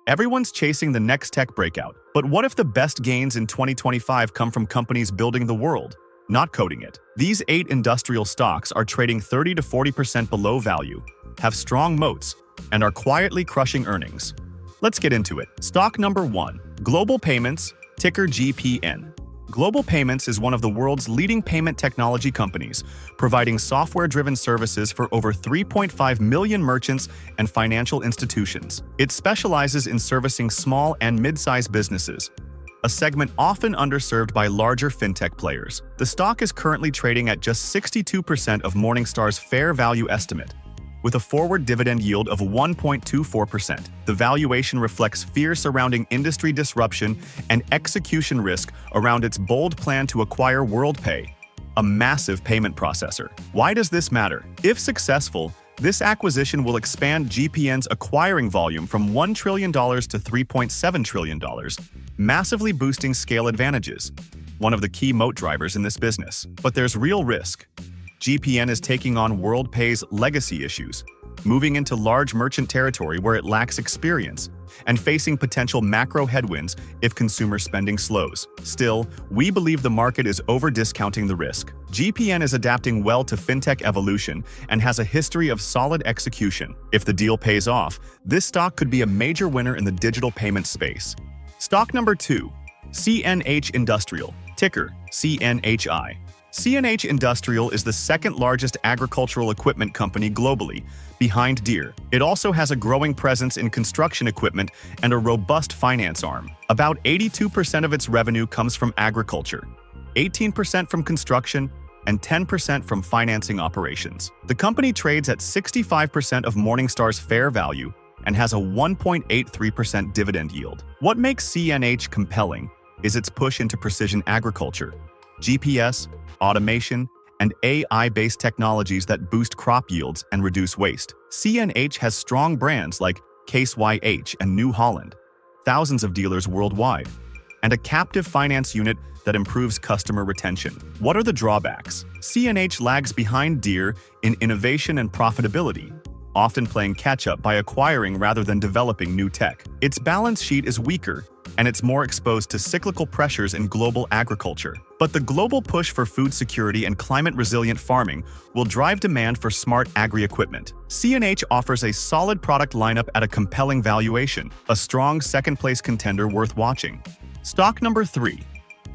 Everyone's chasing the next tech breakout. But what if the best gains in 2025 come from companies building the world, not coding it? These 8 industrial stocks are trading 30 to 40% below value, have strong moats, and are quietly crushing earnings. Let's get into it. Stock number 1. Global Payments, ticker GPN. Global Payments is one of the world's leading payment technology companies, providing software-driven services for over 3.5 million merchants and financial institutions. It specializes in servicing small and mid-sized businesses, a segment often underserved by larger fintech players. The stock is currently trading at just 62% of Morningstar's fair value estimate, with a forward dividend yield of 1.24%. The valuation reflects fear surrounding industry disruption and execution risk around its bold plan to acquire WorldPay, a massive payment processor. Why does this matter? If successful, this acquisition will expand GPN's acquiring volume from $1 trillion to $3.7 trillion, massively boosting scale advantages, one of the key moat drivers in this business. But there's real risk. GPN is taking on WorldPay's legacy issues, moving into large merchant territory where it lacks experience, and facing potential macro headwinds if consumer spending slows. Still, we believe the market is over-discounting the risk. GPN is adapting well to fintech evolution and has a history of solid execution. If the deal pays off, this stock could be a major winner in the digital payment space. Stock number 2. CNH Industrial, ticker CNHI. CNH Industrial is the second largest agricultural equipment company globally, behind Deere. It also has a growing presence in construction equipment and a robust finance arm. About 82% of its revenue comes from agriculture, 18% from construction, and 10% from financing operations. The company trades at 65% of Morningstar's fair value and has a 1.83% dividend yield. What makes CNH compelling is its push into precision agriculture, GPS, automation, and AI-based technologies that boost crop yields and reduce waste. CNH has strong brands like Case YH and New Holland, thousands of dealers worldwide, and a captive finance unit that improves customer retention. What are the drawbacks? CNH lags behind Deere in innovation and profitability, often playing catch-up by acquiring rather than developing new tech. Its balance sheet is weaker, and it's more exposed to cyclical pressures in global agriculture. But the global push for food security and climate-resilient farming will drive demand for smart agri-equipment. CNH offers a solid product lineup at a compelling valuation, a strong second-place contender worth watching. Stock number 3.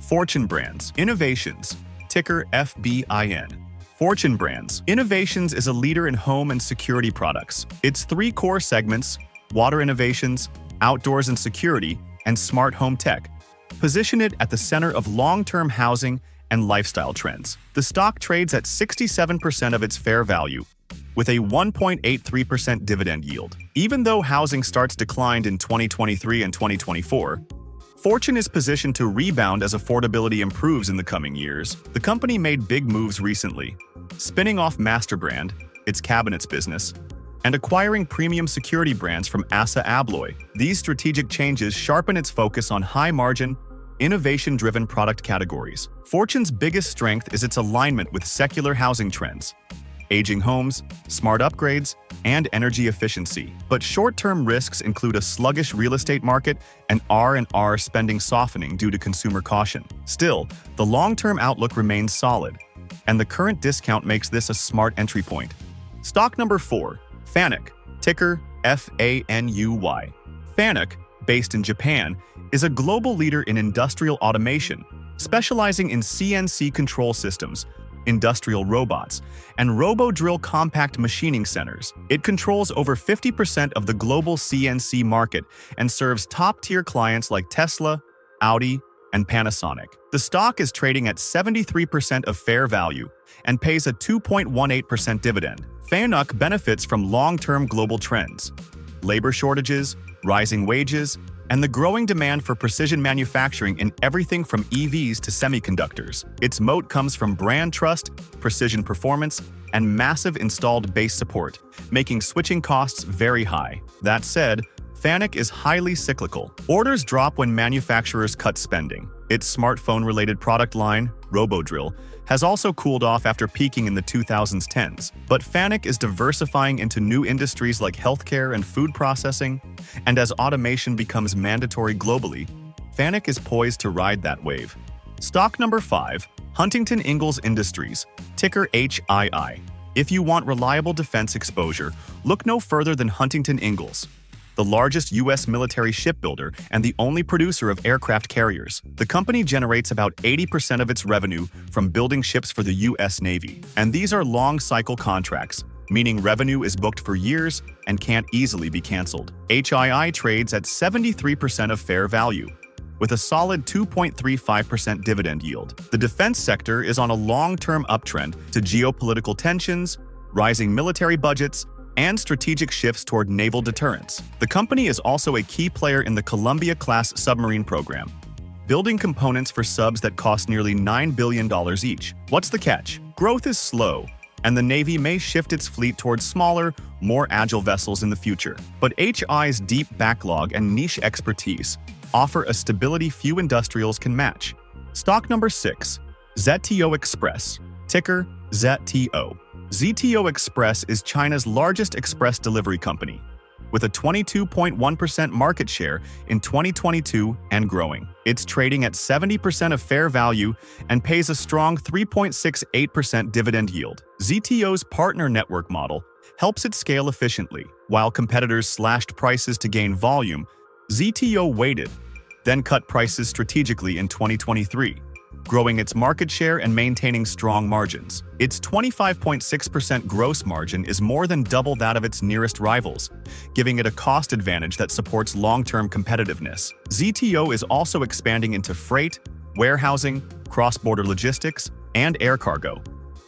Fortune Brands Innovations, ticker FBIN. Fortune Brands Innovations is a leader in home and security products. Its 3 core segments, water innovations, outdoors and security, and smart home tech, position it at the center of long-term housing and lifestyle trends. The stock trades at 67% of its fair value, with a 1.83% dividend yield. Even though housing starts declined in 2023 and 2024, Fortune is positioned to rebound as affordability improves in the coming years. The company made big moves recently, spinning off Masterbrand, its cabinets business, and acquiring premium security brands from Assa Abloy. These strategic changes sharpen its focus on high-margin, innovation-driven product categories. Fortune's biggest strength is its alignment with secular housing trends, aging homes, smart upgrades, and energy efficiency. But short-term risks include a sluggish real estate market and R&R spending softening due to consumer caution. Still, the long-term outlook remains solid, and the current discount makes this a smart entry point. Stock number 4. FANI, ticker FANUY. FANI, based in Japan, is a global leader in industrial automation, specializing in CNC control systems, industrial robots, and robo-drill compact machining centers. It controls over 50% of the global CNC market and serves top-tier clients like Tesla, Audi, and Panasonic. The stock is trading at 73% of fair value and pays a 2.18% dividend. FANUC benefits from long-term global trends, labor shortages, rising wages, and the growing demand for precision manufacturing in everything from EVs to semiconductors. Its moat comes from brand trust, precision performance, and massive installed base support, making switching costs very high. That said, FANIC is highly cyclical. Orders drop when manufacturers cut spending. Its smartphone-related product line, RoboDrill, has also cooled off after peaking in the 2010s. But FANIC is diversifying into new industries like healthcare and food processing, and as automation becomes mandatory globally, FANIC is poised to ride that wave. Stock number 5, Huntington Ingalls Industries, ticker HII. If you want reliable defense exposure, look no further than Huntington Ingalls, the largest U.S. military shipbuilder and the only producer of aircraft carriers. The company generates about 80% of its revenue from building ships for the U.S. Navy, and these are long-cycle contracts, meaning revenue is booked for years and can't easily be canceled. HII trades at 73% of fair value, with a solid 2.35% dividend yield. The defense sector is on a long-term uptrend to geopolitical tensions, rising military budgets, and strategic shifts toward naval deterrence. The company is also a key player in the Columbia-class submarine program, building components for subs that cost nearly $9 billion each. What's the catch? Growth is slow, and the Navy may shift its fleet towards smaller, more agile vessels in the future. But HI's deep backlog and niche expertise offer a stability few industrials can match. Stock number 6, ZTO Express, ticker ZTO. ZTO Express is China's largest express delivery company, with a 22.1% market share in 2022 and growing. It's trading at 70% of fair value and pays a strong 3.68% dividend yield. ZTO's partner network model helps it scale efficiently. While competitors slashed prices to gain volume, ZTO waited, then cut prices strategically in 2023, growing its market share and maintaining strong margins. Its 25.6% gross margin is more than double that of its nearest rivals, giving it a cost advantage that supports long-term competitiveness. ZTO is also expanding into freight, warehousing, cross-border logistics, and air cargo,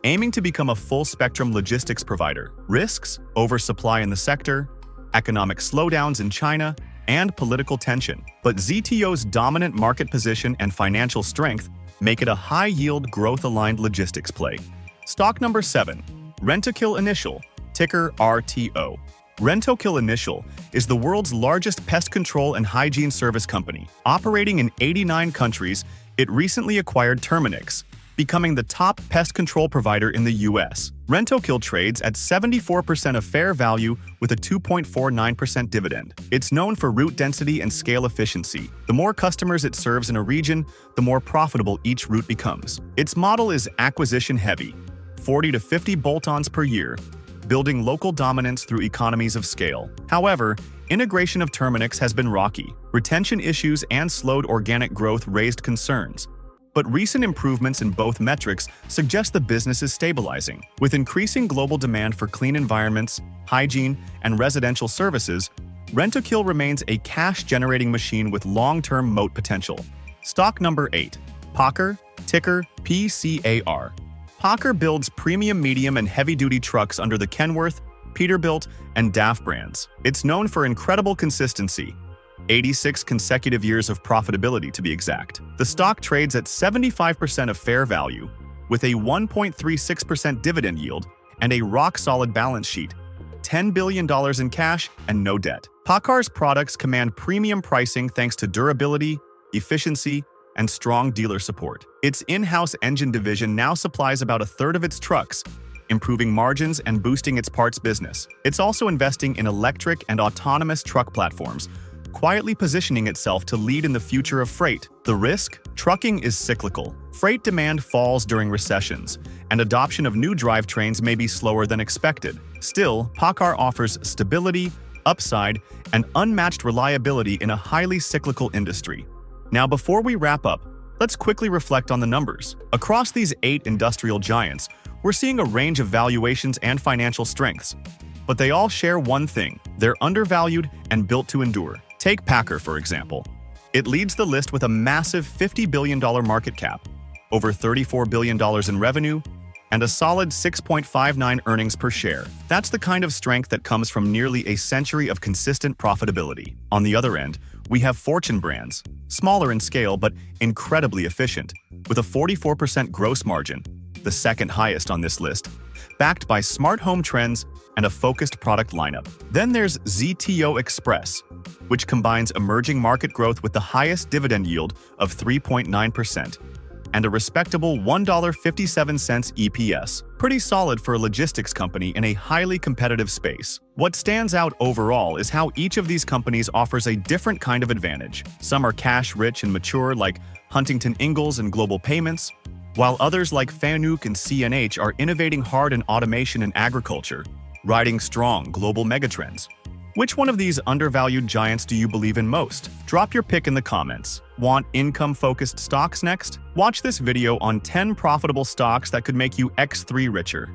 aiming to become a full-spectrum logistics provider. Risks, oversupply in the sector, economic slowdowns in China, and political tension. But ZTO's dominant market position and financial strength make it a high-yield, growth-aligned logistics play. Stock number 7, Rentokil Initial, ticker RTO. Rentokil Initial is the world's largest pest control and hygiene service company. Operating in 89 countries, it recently acquired Terminix, becoming the top pest control provider in the U.S. Rentokil trades at 74% of fair value with a 2.49% dividend. It's known for route density and scale efficiency. The more customers it serves in a region, the more profitable each route becomes. Its model is acquisition-heavy, 40 to 50 bolt-ons per year, building local dominance through economies of scale. However, integration of Terminix has been rocky. Retention issues and slowed organic growth raised concerns. But recent improvements in both metrics suggest the business is stabilizing. With increasing global demand for clean environments, hygiene, and residential services, Rentokil remains a cash-generating machine with long-term moat potential. Stock number 8, PACCAR, ticker PCAR. PACCAR builds premium medium and heavy-duty trucks under the Kenworth, Peterbilt, and DAF brands. It's known for incredible consistency, 86 consecutive years of profitability to be exact. The stock trades at 75% of fair value, with a 1.36% dividend yield and a rock-solid balance sheet, $10 billion in cash and no debt. PACCAR's products command premium pricing thanks to durability, efficiency, and strong dealer support. Its in-house engine division now supplies about a third of its trucks, improving margins and boosting its parts business. It's also investing in electric and autonomous truck platforms, quietly positioning itself to lead in the future of freight. The risk? Trucking is cyclical. Freight demand falls during recessions, and adoption of new drivetrains may be slower than expected. Still, PACCAR offers stability, upside, and unmatched reliability in a highly cyclical industry. Now, before we wrap up, let's quickly reflect on the numbers. Across these 8 industrial giants, we're seeing a range of valuations and financial strengths. But they all share one thing: they're undervalued and built to endure. Take PACCAR, for example. It leads the list with a massive $50 billion market cap, over $34 billion in revenue, and a solid 6.59 earnings per share. That's the kind of strength that comes from nearly a century of consistent profitability. On the other end, we have Fortune brands, smaller in scale but incredibly efficient, with a 44% gross margin, the second highest on this list, backed by smart home trends and a focused product lineup. Then there's ZTO Express, which combines emerging market growth with the highest dividend yield of 3.9% and a respectable $1.57 EPS. Pretty solid for a logistics company in a highly competitive space. What stands out overall is how each of these companies offers a different kind of advantage. Some are cash-rich and mature, like Huntington Ingalls and Global Payments, while others like FANUC and CNH are innovating hard in automation and agriculture, riding strong global megatrends. Which one of these undervalued giants do you believe in most? Drop your pick in the comments. Want income-focused stocks next? Watch this video on 10 profitable stocks that could make you X3 richer.